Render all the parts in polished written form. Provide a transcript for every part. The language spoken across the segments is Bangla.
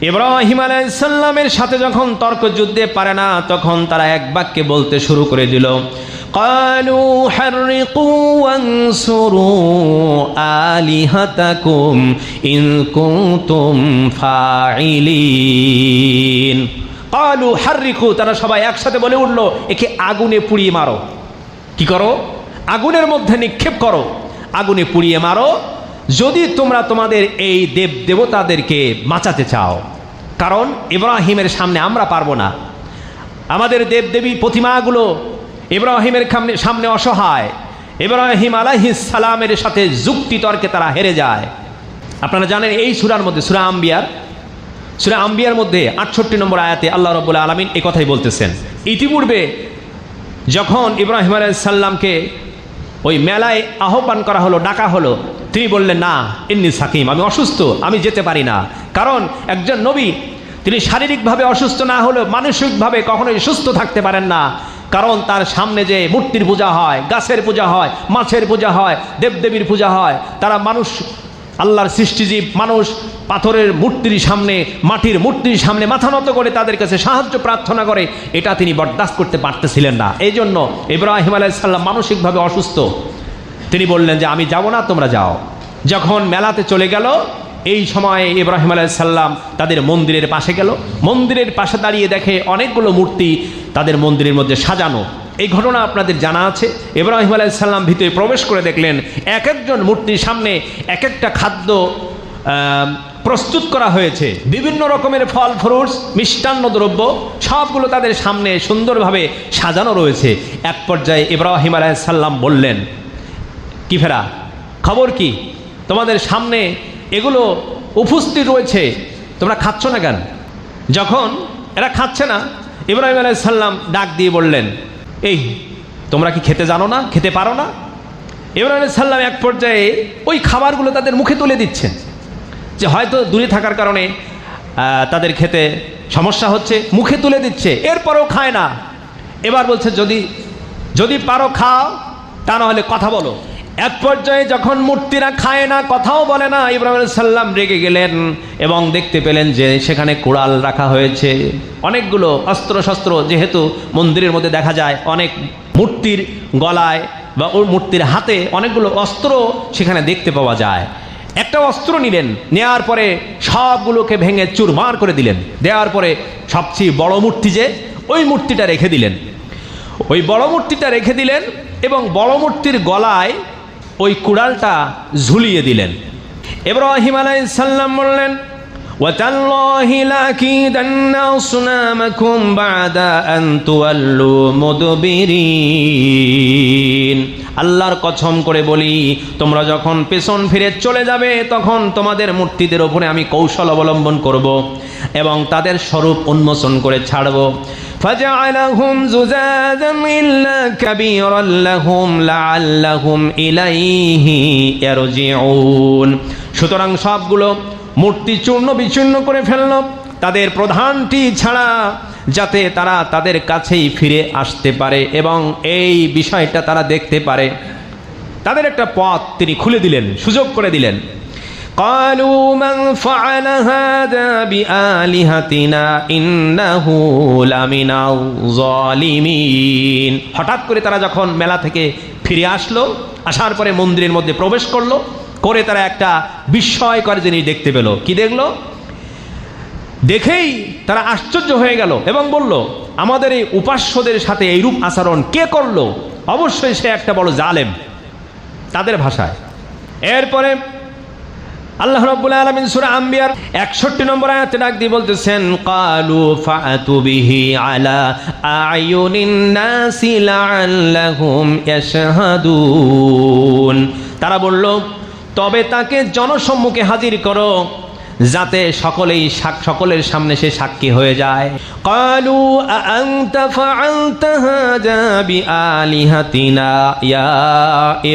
ইব্রাহিম আলাইহিস সালামের সাথে যখন তর্ক যুদ্ধে পারে না, তখন তারা এক বাক্যে বলতে শুরু করে দিল, ক্বালু হাররিকু ওয়ানসুরু আলিহাতাকুম ইন কুনতুম ফাইলিন। ক্বালু হাররিকু, তারা সবাই একসাথে বলে উঠল, একে আগুনে পুড়িয়ে মারো। কি করো? আগুনের মধ্যে নিক্ষেপ করো, আগুনে পুড়িয়ে মারো, যদি তোমরা তোমাদের এই দেব দেবতাদেরকে বাঁচাতে চাও। কারণ ইব্রাহিমের সামনে আমরা পারবো না, আমাদের দেবদেবী প্রতিমাগুলো ইব্রাহিমের সামনে অসহায়। ইব্রাহিম আলাইহিস সালামের সাথে যুক্তি তর্কে তারা হেরে যায়। আপনারা জানেন এই সূরার মধ্যে, সূরা আম্বিয়ার মধ্যে 68 নম্বর আয়াতে আল্লাহ রাব্বুল আলামিন এই কথাই বলতেছেন। ইতিপূর্বে যখন ইব্রাহিম আলাইহিস সালামকে ওই মেলায় আহ্বান করা হলো, ডাকা হলো, তিনি বললেন, না ইন্নী সাকিম, আমি অসুস্থ, আমি যেতে পারি না। কারণ একজন নবী তিনি শারীরিকভাবে অসুস্থ না হলেও মানসিকভাবে কখনোই সুস্থ থাকতে পারেন না। কারণ তার সামনে যে মূর্তির পূজা হয়, গাছের পূজা হয়, মাছের পূজা হয়, দেবদেবীর পূজা হয়, তারা মানুষ, আল্লাহর সৃষ্টিজীব মানুষ পাথরের মূর্তির সামনে, মাটির মূর্তির সামনে মাথা নত করে তাদের কাছে সাহায্য প্রার্থনা করে, এটা তিনি বরদাস্ত করতে পারতেছিলেন না। এই জন্য ইব্রাহিম আলাইহিস সালাম মানসিকভাবে অসুস্থ। তিনি বললেন যে আমি যাব না, তোমরা যাও। যখন মেলাতে চলে গেল, এই সময়ে ইব্রাহিম আলাইহিস সালাম তাদের মন্দিরের পাশে গেল। মন্দিরের পাশে দাঁড়িয়ে দেখে অনেকগুলো মূর্তি তাদের মন্দিরের মধ্যে সাজানো। এই ঘটনা আপনাদের জানা আছে। ইব্রাহিম আলাইহিস সালাম ভিতরে প্রবেশ করে দেখলেন এক একজন মূর্তির সামনে এক একটা খাদ্য প্রস্তুত করা হয়েছে, বিভিন্ন রকমের ফল ফ্রুটস, মিষ্টান্ন দ্রব্য, সবগুলো তাদের সামনে সুন্দরভাবে সাজানো রয়েছে। এক পর্যায়ে ইব্রাহিম আলাইহিস সালাম বললেন, কি ফেরা, খবর কি? তোমাদের সামনে এগুলো উপস্থিত রয়েছে, তোমরা খাচ্ছ না কেন? যখন এরা খাচ্ছে না, ইব্রাহিম আলাইহিস সালাম ডাক দিয়ে বললেন, এই তোমরা কি খেতে জানো না, খেতে পারো না? ইব্রাহিম আলাইহিস সালাম এক পর্যায়ে ওই খাবারগুলো তাদের মুখে তুলে দিচ্ছেন, যে হয়তো দূরে থাকার কারণে তাদের খেতে সমস্যা হচ্ছে, মুখে তুলে দিচ্ছে, এরপরেও খায় না। এবার বলছে, যদি পারো খাও, তা না হলে কথা বলো। এক পর্যায়ে যখন মূর্তিরা খায় না, কথাও বলে না, ইব্রাহিম আলাইহিস সালাম রেগে গেলেন এবং দেখতে পেলেন যে সেখানে কুড়াল রাখা হয়েছে, অনেকগুলো অস্ত্র শস্ত্র, যেহেতু মন্দিরের মধ্যে দেখা যায় অনেক মূর্তির গলায় বা ওর মূর্তির হাতে অনেকগুলো অস্ত্র সেখানে দেখতে পাওয়া যায়। একটা অস্ত্র নিলেন, নেওয়ার পরে সবগুলোকে ভেঙে চুরমার করে দিলেন। দেওয়ার পরে সবচেয়ে বড় মূর্তি যে, ওই মূর্তিটা রেখে দিলেন। ওই বড় মূর্তিটা রেখে দিলেন এবং বড় মূর্তির গলায় ওই কুড়ালটা ঝুলিয়ে দিলেন। ইব্রাহিম আলাইহিস সালাম বললেন, ওয়াতাল্লাহি লাকিদান্না আসনামাকুম বাদা আন তুওয়াল্লু মুদবিরিন। আল্লাহর কসম করে বলি, তোমরা যখন পেছন ফিরে চলে যাবে, তখন তোমাদের মূর্তিদের উপরে আমি কৌশল অবলম্বন করব এবং তাদের স্বরূপ উন্মোচন করে ছাড়ব। ফাজআলাহুম যুজাযাম ইল্লা কাবীরান লাহুম লাআল্লাহুম ইলাইহি ইয়ারজিউন। সুতরাং সবগুলো মূর্তি চূর্ণ বিচূর্ণ করে ফেলল, তাদের প্রধানটি ছাড়া, যাতে তারা তাদের কাছেই ফিরে আসতে পারে এবং এই বিষয়টা তারা দেখতে পারে। তাদের একটা পথ তিনি খুলে দিলেন, সুযোগ করে দিলেন। ক্বালু মান ফাআলা হাযা বিআলিহাতিনা ইন্নাহু লামিনাল যালিমিন। হঠাৎ করে তারা যখন মেলা থেকে ফিরে আসলো, আসার পরে মন্দিরের মধ্যে প্রবেশ করলো, করে তারা একটা বিস্ময়কর জিনিস দেখতে পেল। কি দেখলো? দেখেই তারা আশ্চর্য হয়ে গেল এবং বলল, আমাদের এই উপাস্যদের সাথে এইরূপ আচরণ কে করলো? অবশ্যই সে একটা বড় জালেম, তাদের ভাষায়। এরপরে আল্লাহ রাব্বুল আলামিন সূরা আম্বিয়ার 61 নম্বর আয়াতে ডাক দিয়ে বলতেছেন, ক্বালু ফাআতু বিহি আলা আয়ুনিন নাসি লাআল্লাহুম ইয়াশহাদুন। তারা বলল, তবে তাকে জনসম্মুখে হাজির করো, যাতে সকলের সামনে সে সাক্ষী হয়ে যায়। ক্বালু আআনতা ফাআলতা হাযা বিআলিহাতিনা ইয়া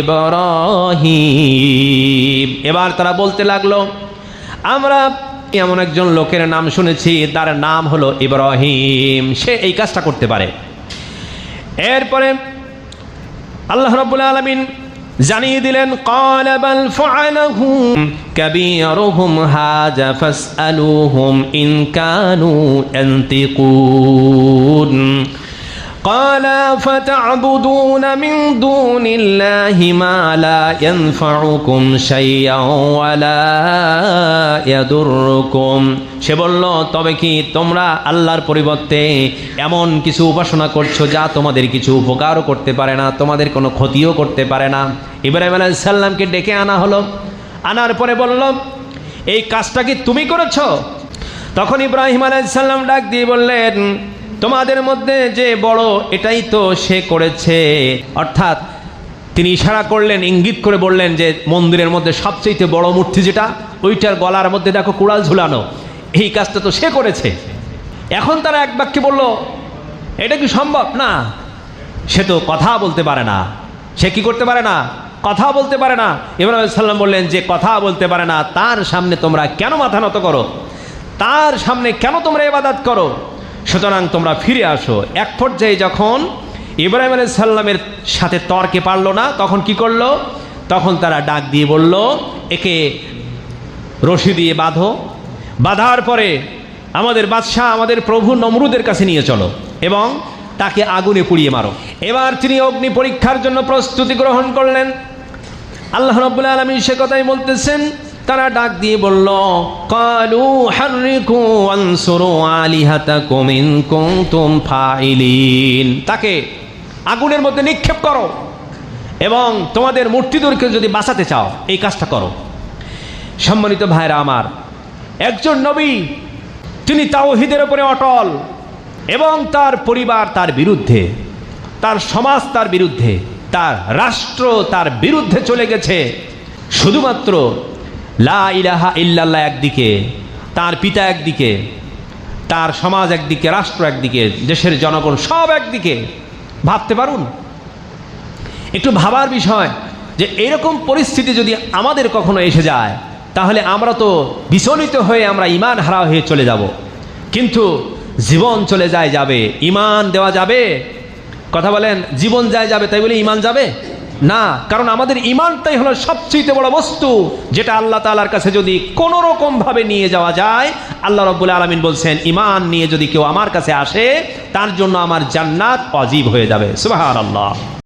ইব্রাহিম। এবার তারা বলতে লাগলো, আমরা এমন একজন লোকের নাম শুনেছি, তার নাম হলো ইব্রাহিম, সে এই কাজটা করতে পারে। এরপরে আল্লাহ রাব্বুল আলামিন জানিয়ে দিলেন قال بل فعله كبيرهم هذا فاسألوهم إن كانوا ينطقون قال فتعبدون من دون الله ما لا ينفعكم شيئا ولا يضركم সে বলল তবে কি তোমরা আল্লাহর পরিবর্তে এমন কিছু উপাসনা করছো যা তোমাদের কিছু উপকারও করতে পারে না, তোমাদের কোনো ক্ষতিও করতে পারে না। ইব্রাহিম আলাইহিস সালামকে ডেকে আনা হলো, আনার পরে বলল এই কাজটা কি তুমি করেছো? তখন ইব্রাহিম আলাইহিস সালাম ডাক দিয়ে বললেন তোমাদের মধ্যে যে বড় এটাই তো সে করেছে। অর্থাৎ তিনি ইশারা করলেন, ইঙ্গিত করে বললেন যে মন্দিরের মধ্যে সবচেয়ে বড় মূর্তি যেটা, ওইটার গলার মধ্যে দেখো কুড়াল ঝুলানো, এই কাজটা তো সে করেছে। এখন তারা এক বাক্যে বলল এটা কি সম্ভব? না, সে তো কথা বলতে পারে না। সে কি করতে পারে না? কথা বলতে পারে না। ইব্রাহিম আলাইহিস সালাম বললেন যে কথা বলতে পারে না তার সামনে তোমরা কেন মাথা নত করো, তার সামনে কেন তোমরা ইবাদত করো? সুতরাং তোমরা ফিরে আসো। এক পর্যায়ে যখন ইব্রাহিম আলাইহিস সালামের সাথে তর্কে পারলো না, তখন কি করলো? তখন তারা ডাক দিয়ে বলল একে রশি দিয়ে বাঁধো, বাঁধার পরে আমাদের বাদশাহ আমাদের প্রভু নমরুদের কাছে নিয়ে চলো এবং তাকে আগুনে পুড়িয়ে মারো। এবার তিনি অগ্নি পরীক্ষার জন্য প্রস্তুতি গ্রহণ করলেন। আল্লাহ রাব্বুল আলামিন সে কথাই বলতেছেন, তারা ডাক দিয়ে বলল কালু হাররিকু আনসুরু আলিহাতাকুম ইন কুনতুম ফাইলিন, তাকে আগুনের মধ্যে নিক্ষেপ করো এবং তোমাদের মূর্তিদেরকে যদি বাঁচাতে চাও এই কাজটা করো। সম্মানিত ভাইরা আমার, একজন নবী তিনি তাওহীদের উপরে অটল এবং তার পরিবার তার বিরুদ্ধে, তার সমাজ তার বিরুদ্ধে, তার রাষ্ট্র তার বিরুদ্ধে চলে গেছে। শুধুমাত্র লা ইলাহা ইল্লাল্লাহ একদিকে, তার পিতা একদিকে, তার সমাজ একদিকে, রাষ্ট্র একদিকে, দেশের জনগণ সব একদিকে। ভাবতে পারুন, একটু ভাবার বিষয় যে এরকম পরিস্থিতি যদি আমাদের কখনো এসে যায় তাহলে আমরা তো বিচলিত হয়ে আমরা ঈমান হারা হয়ে চলে যাব। কিন্তু জীবন চলে যায় যাবে, ঈমান দেওয়া যাবে? কথা বলেন, জীবন যায় যাবে তাই বলে ঈমান যাবে না। কারণ আমাদের ঈমানটাই হলো সবচেয়ে বড় বস্তু, যেটা আল্লাহ তাআলার কাছে যদি কোনো রকম ভাবে নিয়ে যাওয়া যায়, আল্লাহ রাব্বুল আলামিন বলছেন ঈমান নিয়ে যদি কেউ আমার কাছে আসে তার জন্য আমার জান্নাত ওয়াজিব হয়ে যাবে। সুবহানাল্লাহ।